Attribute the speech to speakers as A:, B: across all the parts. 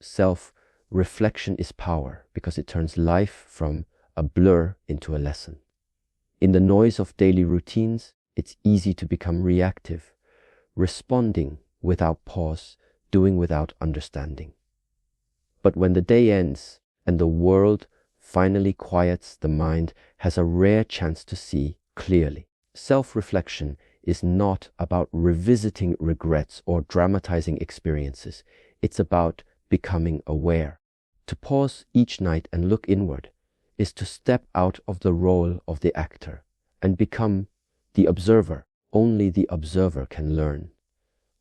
A: Self-reflection is power because it turns life from a blur into a lesson. In the noise of daily routines, it's easy to become reactive, responding without pause, doing without understanding. But when the day ends and the world finally quiets, the mind has a rare chance to see clearly. Self-reflection is not about revisiting regrets or dramatizing experiences. It's about becoming aware. To pause each night and look inward is to step out of the role of the actor and become the observer. Only the observer can learn.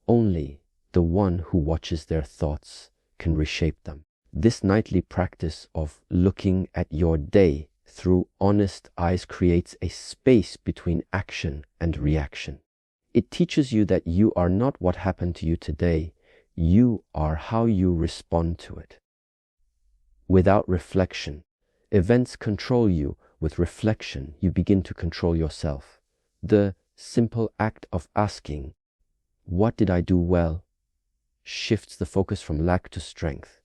A: Only the one who watches their thoughts can reshape them. This nightly practice of looking at your day through honest eyes creates a space between action and reaction. It teaches you that you are not what happened to you today. You are how you respond to it. Without reflection, events control you. With reflection, you begin to control yourself. The simple act of asking, "What did I do well?" shifts the focus from lack to strength.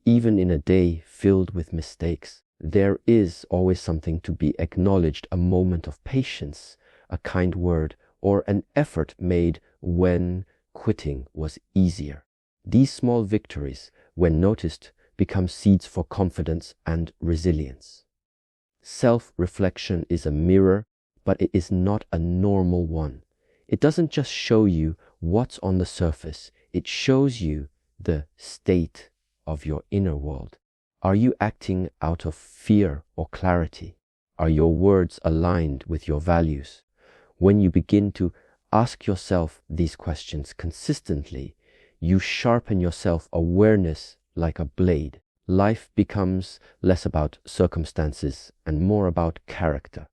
A: Even in a day filled with mistakes, there is always something to be acknowledged, a moment of patience, a kind word, or an effort made when quitting was easier. These small victories, when noticed, become seeds for confidence and resilience. Self-reflection is a mirror, but it is not a normal one. It doesn't just show you what's on the surface, it shows you the state of your inner world. Are you acting out of fear or clarity? Are your words aligned with your values? When you begin to ask yourself these questions consistently, you sharpen your self-awareness like a blade. Life becomes less about circumstances and more about character.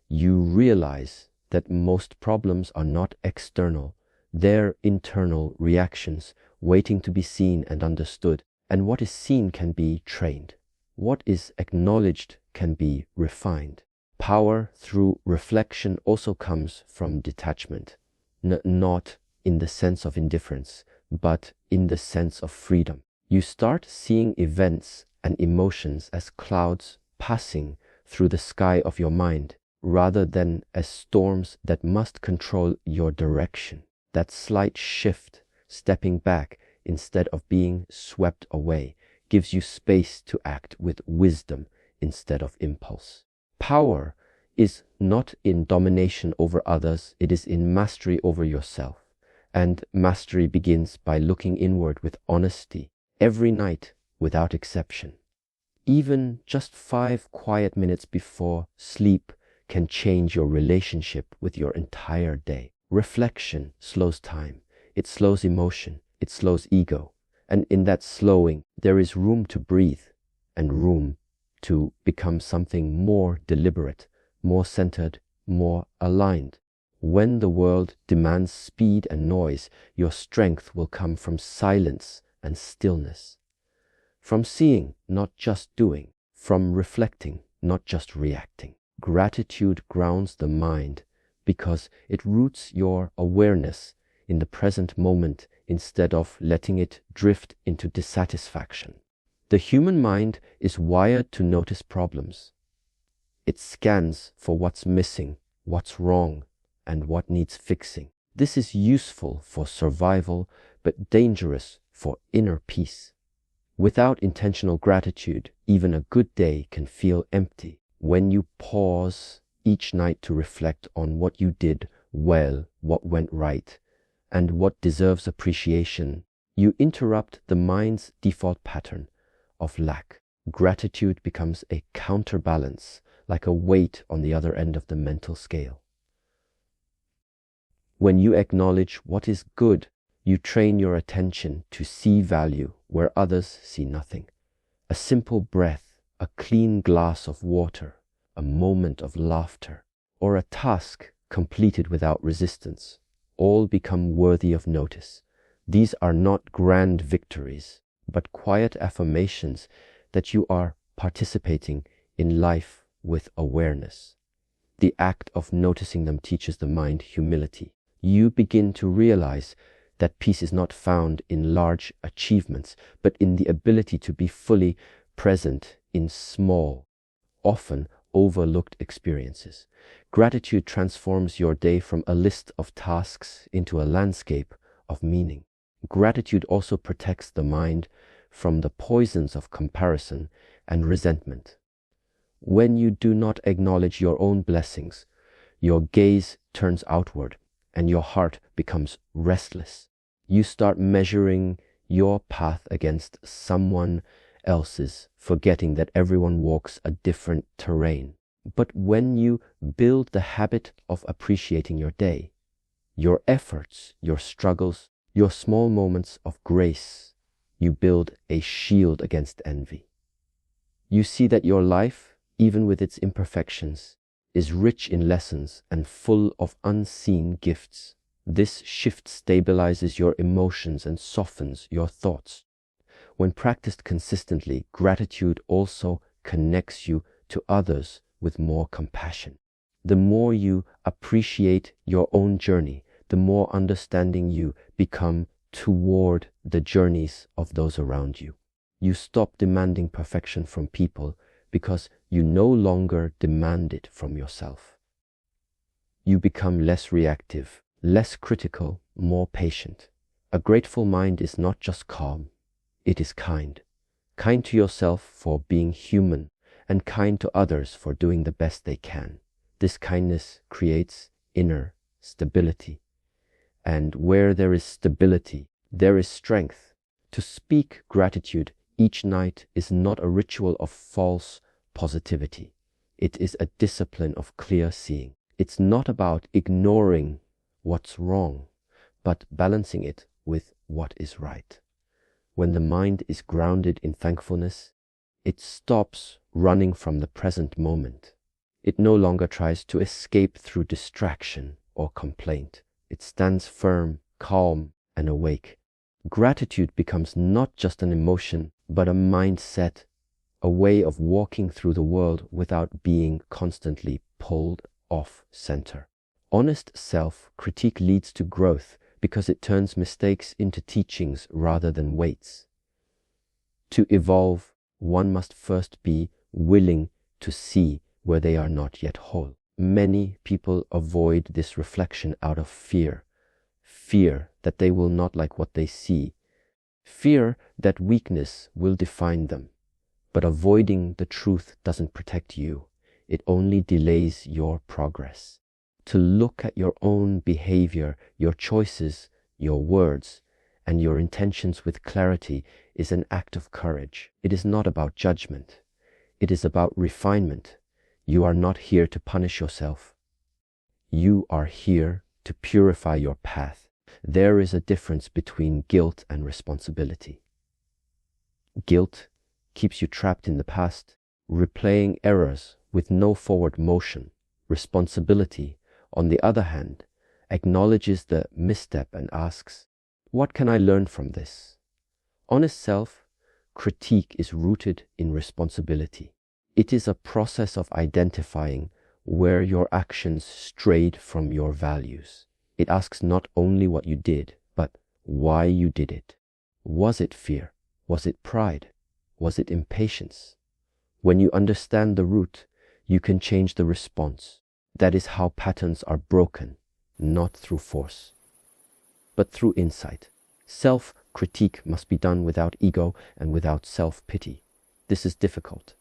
A: You realize that most problems are not external, they're internal reactions waiting to be seen and understood. And what is seen can be trained. What is acknowledged can be refined. Power through reflection also comes from detachment, not in the sense of indifference, but in the sense of freedom. You start seeing events and emotions as clouds passing through the sky of your mind, rather than as storms that must control your direction. That slight shift, stepping back instead of being swept away, gives you space to act with wisdom instead of impulse. Power is not in domination over others, it is in mastery over yourself. And mastery begins by looking inward with honesty, every night without exception. Even just 5 quiet minutes before sleep can change your relationship with your entire day. Reflection slows time, it slows emotion, it slows ego. And in that slowing, there is room to breathe and room to become something more deliberate, more centered, more aligned. When the world demands speed and noise, your strength will come from silence and stillness. From seeing, not just doing. From reflecting, not just reacting. Gratitude grounds the mind because it roots your awareness in the present moment instead of letting it drift into dissatisfaction. The human mind is wired to notice problems. It scans for what's missing, what's wrong, and what needs fixing. This is useful for survival, but dangerous for inner peace. Without intentional gratitude, even a good day can feel empty. When you pause each night to reflect on what you did well, what went right, and what deserves appreciation, you interrupt the mind's default pattern of lack. Gratitude becomes a counterbalance, like a weight on the other end of the mental scale. When you acknowledge what is good, you train your attention to see value where others see nothing. A simple breath, a clean glass of water, a moment of laughter, or a task completed without resistance, all become worthy of notice. These are not grand victories, but quiet affirmations that you are participating in life with awareness. The act of noticing them teaches the mind humility. You begin to realize That peace is not found in large achievements, but in the ability to be fully present in small, often overlooked experiences. Gratitude transforms your day from a list of tasks into a landscape of meaning. Gratitude also protects the mind from the poisons of comparison and resentment. When you do not acknowledge your own blessings, your gaze turns outward and your heart becomes restless. You start measuring your path against someone else's, forgetting that everyone walks a different terrain. But when you build the habit of appreciating your day, your efforts, your struggles, your small moments of grace, you build a shield against envy. You see that your life, even with its imperfections, is rich in lessons and full of unseen gifts. This shift stabilizes your emotions and softens your thoughts. When practiced consistently, gratitude also connects you to others with more compassion. The more you appreciate your own journey, the more understanding you become toward the journeys of those around you. You stop demanding perfection from people because you no longer demand it from yourself. You become less reactive, less critical, more patient. A grateful mind is not just calm, it is kind. Kind to yourself for being human, and kind to others for doing the best they can. This kindness creates inner stability. And where there is stability, there is strength. To speak gratitude each night is not a ritual of false positivity. It is a discipline of clear seeing. It's not about ignoring what's wrong, but balancing it with what is right. When the mind is grounded in thankfulness, it stops running from the present moment. It no longer tries to escape through distraction or complaint. It stands firm, calm, and awake. Gratitude becomes not just an emotion, but a mindset, a way of walking through the world without being constantly pulled off center. Honest self-critique leads to growth because it turns mistakes into teachings rather than weights. To evolve, one must first be willing to see where they are not yet whole. Many people avoid this reflection out of fear. Fear that they will not like what they see. Fear that weakness will define them. But avoiding the truth doesn't protect you. It only delays your progress. To look at your own behavior, your choices, your words, and your intentions with clarity is an act of courage. It is not about judgment. It is about refinement. You are not here to punish yourself. You are here to purify your path. There is a difference between guilt and responsibility. Guilt keeps you trapped in the past, replaying errors with no forward motion. Responsibility, on the other hand, acknowledges the misstep and asks, what can I learn from this? Honest self-critique is rooted in responsibility. It is a process of identifying where your actions strayed from your values. It asks not only what you did, but why you did it. Was it fear? Was it pride? Was it impatience? When you understand the root, you can change the response. That is how patterns are broken, not through force, but through insight. Self-critique must be done without ego and without self-pity. This is difficult.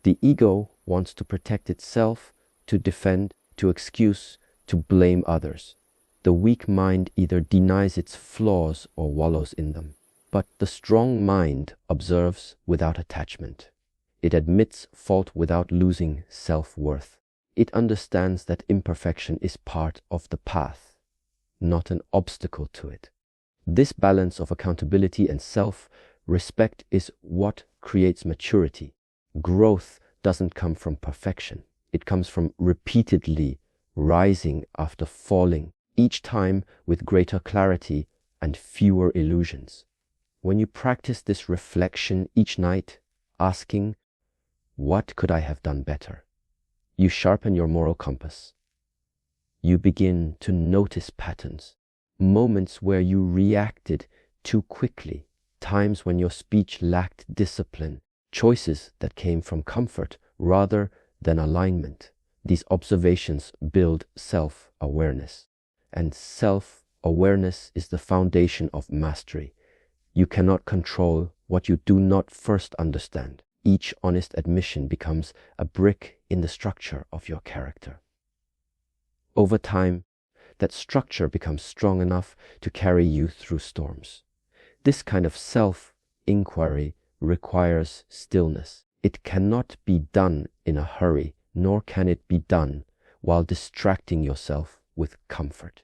A: The ego wants to protect itself, to defend, to excuse, to blame others. The weak mind either denies its flaws or wallows in them. But the strong mind observes without attachment. It admits fault without losing self-worth. It understands that imperfection is part of the path, not an obstacle to it. This balance of accountability and self-respect is what creates maturity. Growth doesn't come from perfection. It comes from repeatedly rising after falling, each time with greater clarity and fewer illusions. When you practice this reflection each night, asking, what could I have done better? You sharpen your moral compass. You begin to notice patterns. moments where you reacted too quickly, times when your speech lacked discipline, choices that came from comfort rather than alignment. These observations build self-awareness, and self-awareness is the foundation of mastery. You cannot control what you do not first understand. Each honest admission becomes a brick in the structure of your character. Over time, that structure becomes strong enough to carry you through storms. This kind of self-inquiry requires stillness. It cannot be done in a hurry, nor can it be done while distracting yourself with comfort.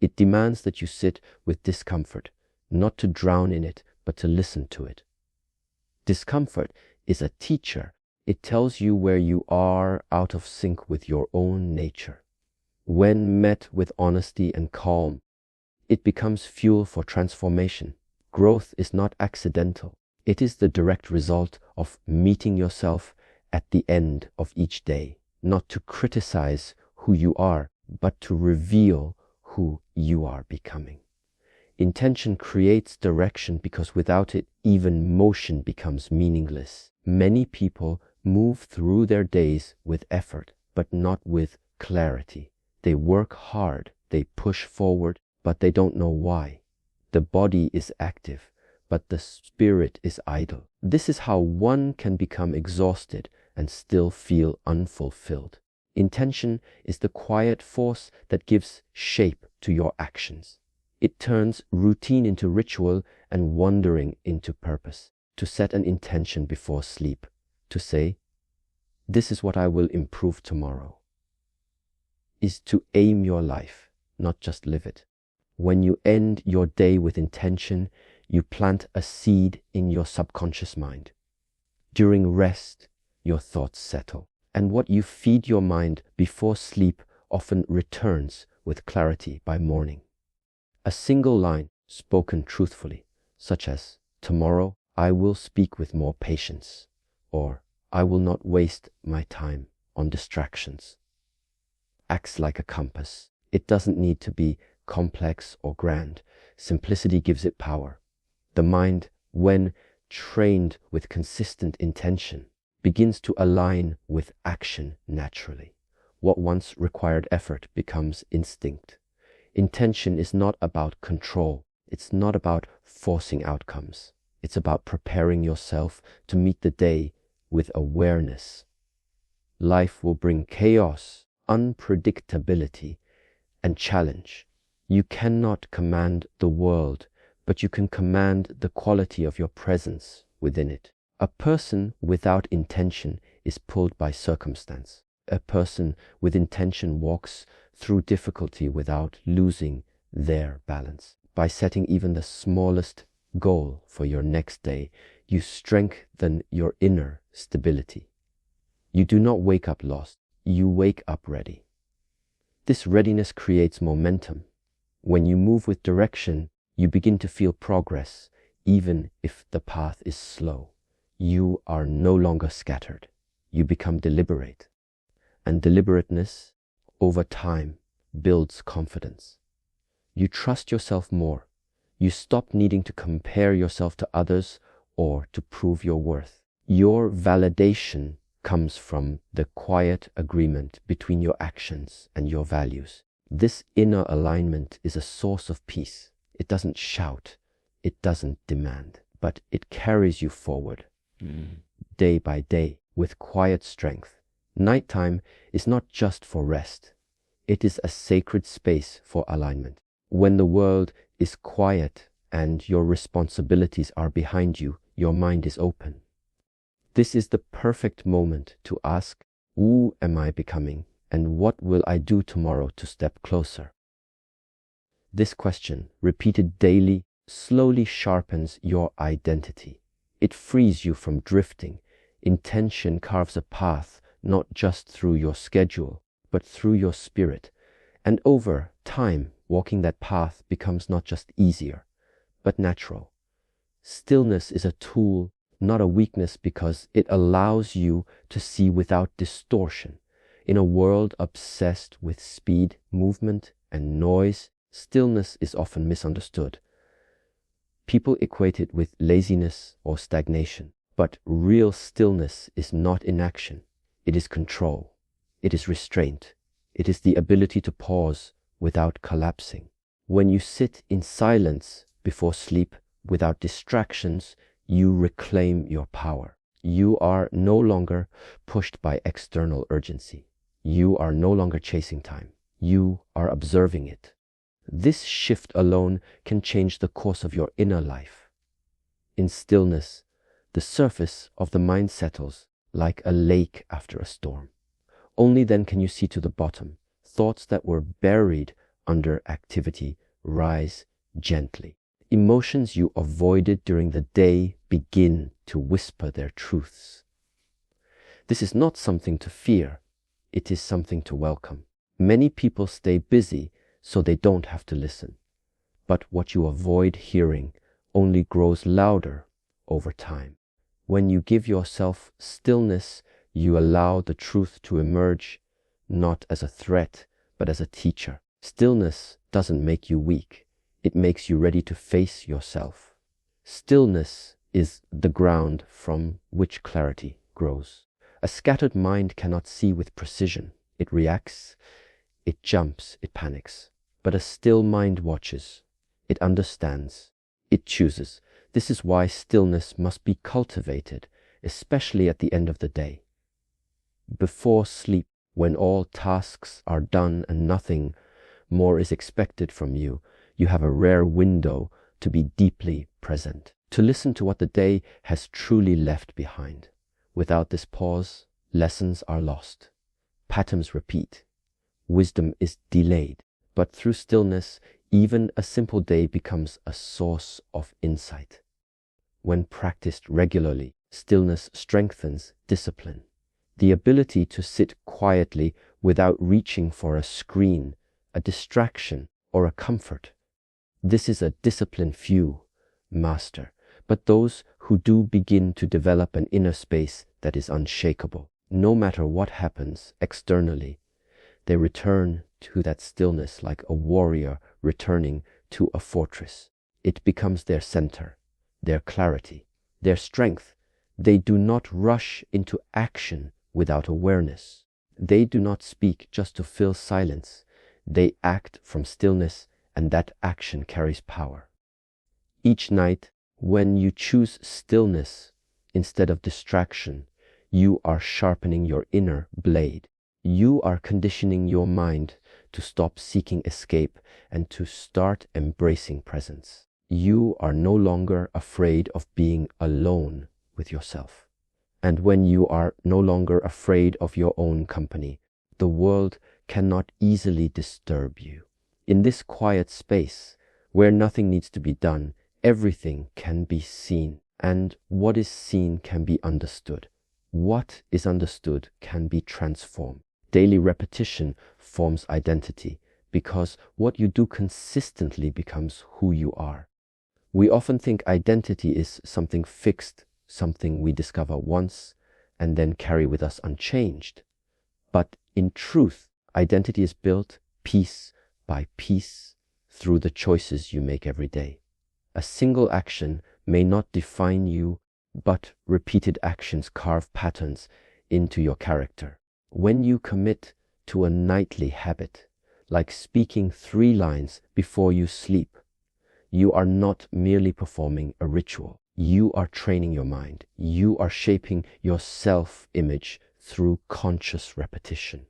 A: It demands that you sit with discomfort, not to drown in it, but to listen to it. Discomfort is a teacher. It tells you where you are out of sync with your own nature. When met with honesty and calm, it becomes fuel for transformation. Growth is not accidental. It is the direct result of meeting yourself at the end of each day, not to criticize who you are, but to reveal who you are becoming. Intention creates direction because without it, even motion becomes meaningless. Many people move through their days with effort, but not with clarity. They work hard, they push forward, but they don't know why. The body is active, but the spirit is idle. This is how one can become exhausted and still feel unfulfilled. Intention is the quiet force that gives shape to your actions. It turns routine into ritual and wandering into purpose. To set an intention before sleep, to say, "This is what I will improve tomorrow," is to aim your life, not just live it. When you end your day with intention, you plant a seed in your subconscious mind. During rest, your thoughts settle, and what you feed your mind before sleep often returns with clarity by morning. A single line spoken truthfully, such as, "Tomorrow I will speak with more patience," or "I will not waste my time on distractions," acts like a compass. It doesn't need to be complex or grand. Simplicity gives it power. The mind, when trained with consistent intention, begins to align with action naturally. What once required effort becomes instinct. Intention is not about control. It's not about forcing outcomes. It's about preparing yourself to meet the day with awareness. Life will bring chaos, unpredictability, and challenge. You cannot command the world, but you can command the quality of your presence within it. A person without intention is pulled by circumstance. A person with intention walks through difficulty without losing their balance. By setting even the smallest goal for your next day, you strengthen your inner stability. You do not wake up lost, you wake up ready. This readiness creates momentum. When you move with direction, you begin to feel progress, even if the path is slow. You are no longer scattered. You become deliberate. And deliberateness, over time, builds confidence. You trust yourself more. You stop needing to compare yourself to others or to prove your worth. Your validation comes from the quiet agreement between your actions and your values. This inner alignment is a source of peace. It doesn't shout, it doesn't demand, but it carries you forward, day by day, with quiet strength. Nighttime is not just for rest. It is a sacred space for alignment. When the world is quiet and your responsibilities are behind you, your mind is open. This is the perfect moment to ask, who am I becoming, and what will I do tomorrow to step closer? This question, repeated daily, slowly sharpens your identity. It frees you from drifting. Intention carves a path not just through your schedule, but through your spirit. And over time, walking that path becomes not just easier, but natural. Stillness is a tool, not a weakness, because it allows you to see without distortion. In a world obsessed with speed, movement, and noise, Stillness is often misunderstood. People equate it with laziness or stagnation. But real stillness is not inaction. It is control. It is restraint. It is the ability to pause without collapsing. When you sit in silence before sleep without distractions, you reclaim your power. You are no longer pushed by external urgency. You are no longer chasing time. You are observing it. This shift alone can change the course of your inner life. In stillness, the surface of the mind settles like a lake after a storm. Only then can you see to the bottom. Thoughts that were buried under activity rise gently. Emotions you avoided during the day begin to whisper their truths. This is not something to fear. It is something to welcome. Many people stay busy so they don't have to listen. But what you avoid hearing only grows louder over time. When you give yourself stillness, you allow the truth to emerge, not as a threat, but as a teacher. Stillness doesn't make you weak. It makes you ready to face yourself. Stillness is the ground from which clarity grows. A scattered mind cannot see with precision. It reacts, it jumps, it panics. But a still mind watches. It understands. It chooses. This is why stillness must be cultivated, especially at the end of the day. Before sleep, when all tasks are done and nothing more is expected from you, you have a rare window to be deeply present, to listen to what the day has truly left behind. Without this pause, lessons are lost. Patterns repeat. Wisdom is delayed. But through stillness, even a simple day becomes a source of insight. When practiced regularly, stillness strengthens discipline. The ability to sit quietly without reaching for a screen, a distraction, or a comfort. This is a discipline few master, but those who do begin to develop an inner space that is unshakable. No matter what happens externally, they return to that stillness like a warrior returning to a fortress. It becomes their center, their clarity, their strength. They do not rush into action without awareness. They do not speak just to fill silence. They act from stillness, and that action carries power. Each night, when you choose stillness instead of distraction, you are sharpening your inner blade. You are conditioning your mind to stop seeking escape and to start embracing presence. You are no longer afraid of being alone with yourself. And when you are no longer afraid of your own company, the world cannot easily disturb you. In this quiet space, where nothing needs to be done, everything can be seen, and what is seen can be understood. What is understood can be transformed. Daily repetition forms identity, because what you do consistently becomes who you are. We often think identity is something fixed, something we discover once and then carry with us unchanged. But in truth, identity is built piece by piece through the choices you make every day. A single action may not define you, but repeated actions carve patterns into your character. When you commit to a nightly habit, like speaking 3 lines before you sleep, you are not merely performing a ritual. You are training your mind. You are shaping your self-image through conscious repetition.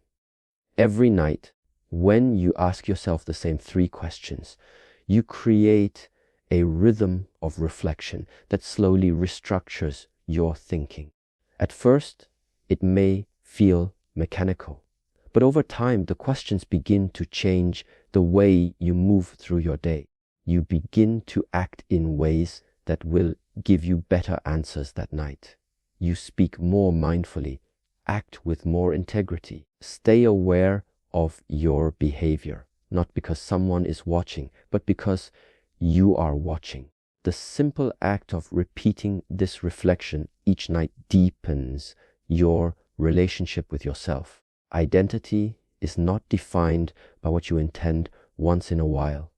A: Every night, when you ask yourself the same 3 questions, you create a rhythm of reflection that slowly restructures your thinking. At first, it may feel mechanical, but over time, the questions begin to change the way you move through your day. You begin to act in ways that will give you better answers that night. You speak more mindfully, act with more integrity, stay aware of your behavior, not because someone is watching, but because you are watching. The simple act of repeating this reflection each night deepens your relationship with yourself. Identity is not defined by what you intend once in a while.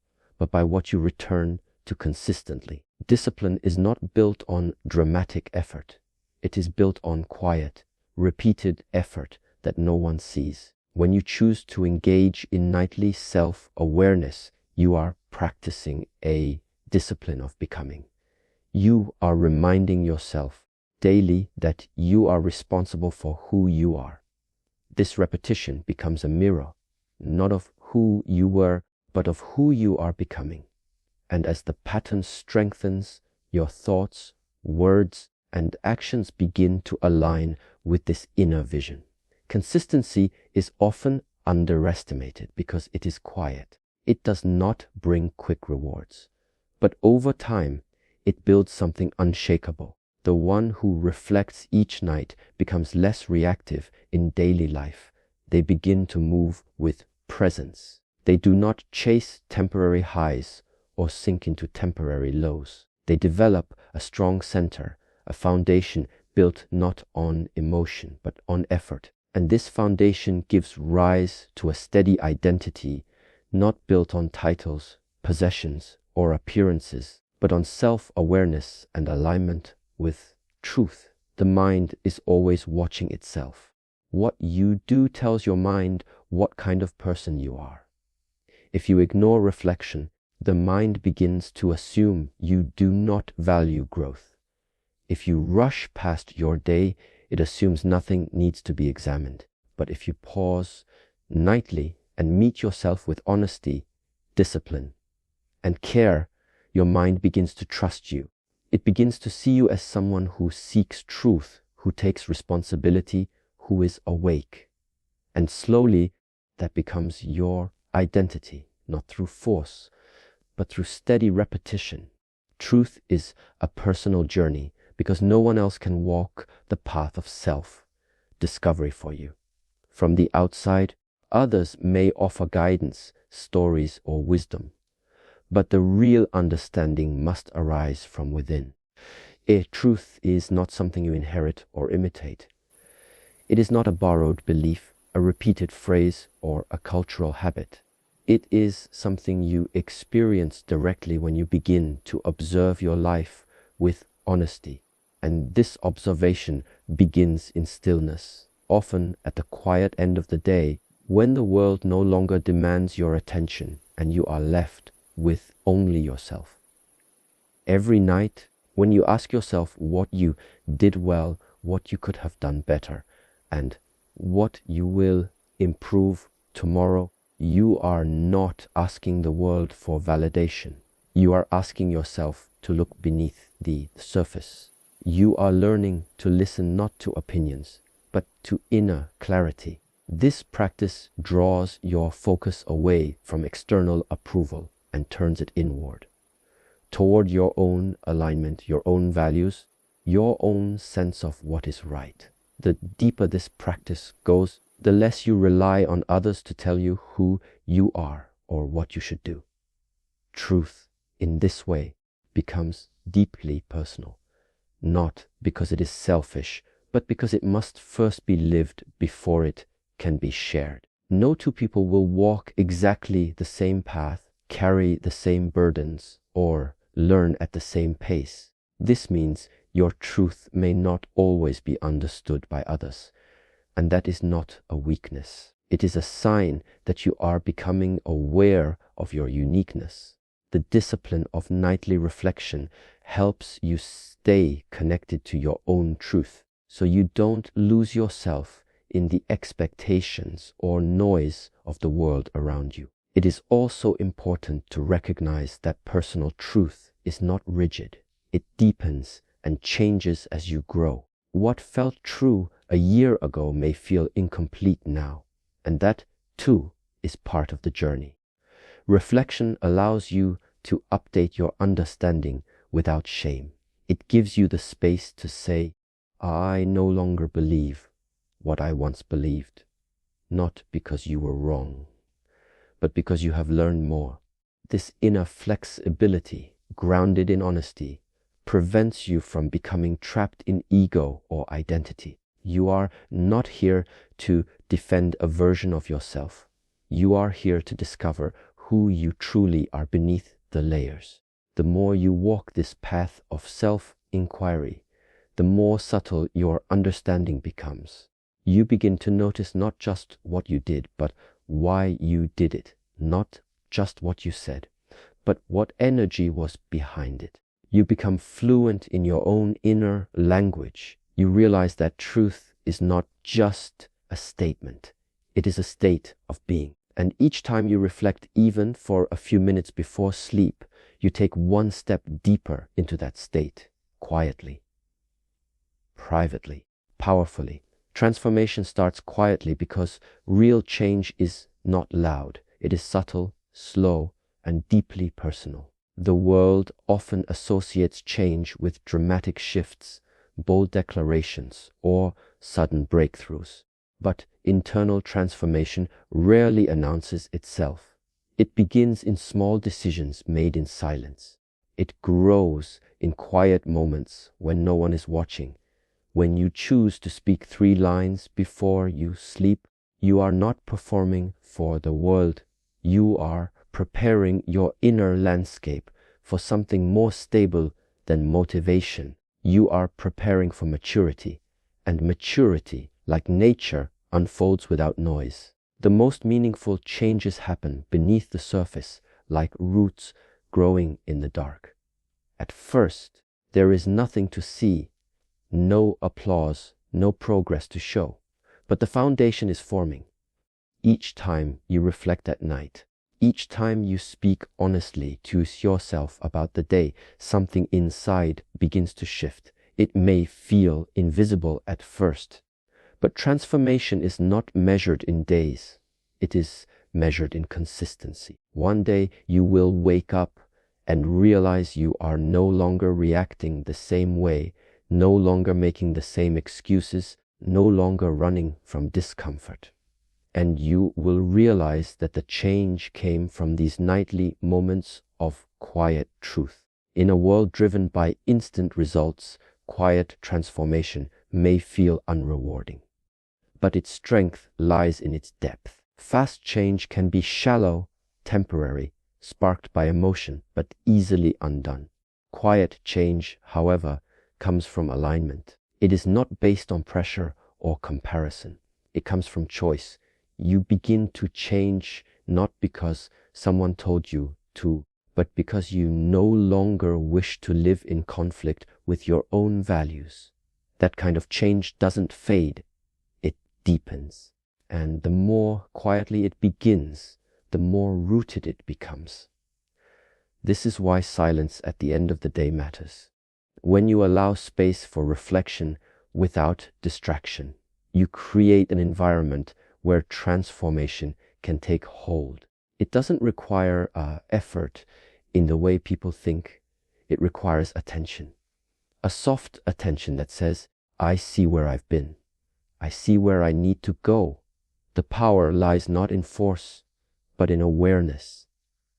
A: but by what you return to consistently. Discipline is not built on dramatic effort. It is built on quiet, repeated effort that no one sees. When you choose to engage in nightly self-awareness, you are practicing a discipline of becoming. You are reminding yourself daily that you are responsible for who you are. This repetition becomes a mirror, not of who you were, but of who you are becoming. And as the pattern strengthens, your thoughts, words, and actions begin to align with this inner vision. Consistency is often underestimated because it is quiet. It does not bring quick rewards. But over time, it builds something unshakable. The one who reflects each night becomes less reactive in daily life. They begin to move with presence. They do not chase temporary highs or sink into temporary lows. They develop a strong center, a foundation built not on emotion but on effort. And this foundation gives rise to a steady identity, not built on titles, possessions, or appearances, but on self-awareness and alignment with truth. The mind is always watching itself. What you do tells your mind what kind of person you are. If you ignore reflection, the mind begins to assume you do not value growth. If you rush past your day, it assumes nothing needs to be examined. But if you pause nightly and meet yourself with honesty, discipline, and care, your mind begins to trust you. It begins to see you as someone who seeks truth, who takes responsibility, who is awake. And slowly, that becomes your identity, not through force, but through steady repetition. Truth is a personal journey because no one else can walk the path of self-discovery for you. From the outside, others may offer guidance, stories, or wisdom, but the real understanding must arise from within. Truth is not something you inherit or imitate. It is not a borrowed belief, a repeated phrase, or a cultural habit. It is something you experience directly when you begin to observe your life with honesty. And this observation begins in stillness, often at the quiet end of the day, when the world no longer demands your attention and you are left with only yourself. Every night, when you ask yourself what you did well, what you could have done better, and what you will improve tomorrow, you are not asking the world for validation. You are asking yourself to look beneath the surface. You are learning to listen not to opinions, but to inner clarity. This practice draws your focus away from external approval and turns it inward, toward your own alignment, your own values, your own sense of what is right. The deeper this practice goes, the less you rely on others to tell you who you are or what you should do. Truth, in this way, becomes deeply personal, not because it is selfish, but because it must first be lived before it can be shared. No two people will walk exactly the same path, carry the same burdens, or learn at the same pace. This means your truth may not always be understood by others, and that is not a weakness. It is a sign that you are becoming aware of your uniqueness. The discipline of nightly reflection helps you stay connected to your own truth, so you don't lose yourself in the expectations or noise of the world around you. It is also important to recognize that personal truth is not rigid. It deepens and changes as you grow. What felt true a year ago may feel incomplete now, and that, too, is part of the journey. Reflection allows you to update your understanding without shame. It gives you the space to say, I no longer believe what I once believed, not because you were wrong, but because you have learned more. This inner flexibility, grounded in honesty, prevents you from becoming trapped in ego or identity. You are not here to defend a version of yourself. You are here to discover who you truly are beneath the layers. The more you walk this path of self-inquiry, the more subtle your understanding becomes. You begin to notice not just what you did, but why you did it. Not just what you said, but what energy was behind it. You become fluent in your own inner language. You realize that truth is not just a statement. It is a state of being. And each time you reflect, even for a few minutes before sleep, you take one step deeper into that state, quietly, privately, powerfully. Transformation starts quietly because real change is not loud. It is subtle, slow, and deeply personal. The world often associates change with dramatic shifts, bold declarations, or sudden breakthroughs. But internal transformation rarely announces itself. It begins in small decisions made in silence. It grows in quiet moments when no one is watching. When you choose to speak 3 lines before you sleep, you are not performing for the world. You are preparing your inner landscape for something more stable than motivation. You are preparing for maturity, and maturity, like nature, unfolds without noise. The most meaningful changes happen beneath the surface, like roots growing in the dark. At first, there is nothing to see, no applause, no progress to show, but the foundation is forming. Each time you reflect at night, each time you speak honestly to yourself about the day, something inside begins to shift. It may feel invisible at first, but transformation is not measured in days. It is measured in consistency. One day you will wake up and realize you are no longer reacting the same way, no longer making the same excuses, no longer running from discomfort. And you will realize that the change came from these nightly moments of quiet truth. In a world driven by instant results, quiet transformation may feel unrewarding, but its strength lies in its depth. Fast change can be shallow, temporary, sparked by emotion, but easily undone. Quiet change, however, comes from alignment. It is not based on pressure or comparison. It comes from choice. You begin to change not because someone told you to, but because you no longer wish to live in conflict with your own values. That kind of change doesn't fade, it deepens. And the more quietly it begins, the more rooted it becomes. This is why silence at the end of the day matters. When you allow space for reflection without distraction, you create an environment where transformation can take hold. It doesn't require effort in the way people think. It requires attention. A soft attention that says, I see where I've been. I see where I need to go. The power lies not in force, but in awareness.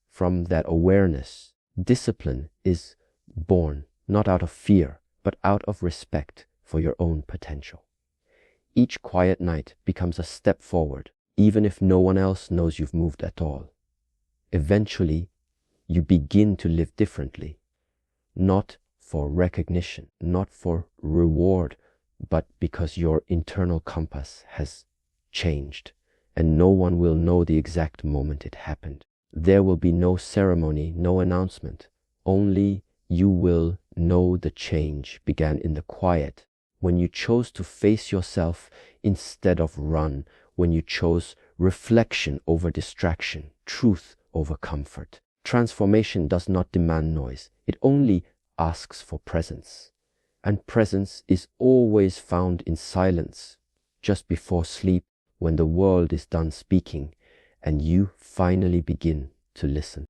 A: From that awareness, discipline is born, not out of fear, but out of respect for your own potential. Each quiet night becomes a step forward, even if no one else knows you've moved at all. Eventually, you begin to live differently, not for recognition, not for reward, but because your internal compass has changed, and no one will know the exact moment it happened. There will be no ceremony, no announcement. Only you will know the change began in the quiet, when you chose to face yourself instead of run, when you chose reflection over distraction, truth over comfort. Transformation does not demand noise. It only asks for presence. And presence is always found in silence, just before sleep, when the world is done speaking and you finally begin to listen.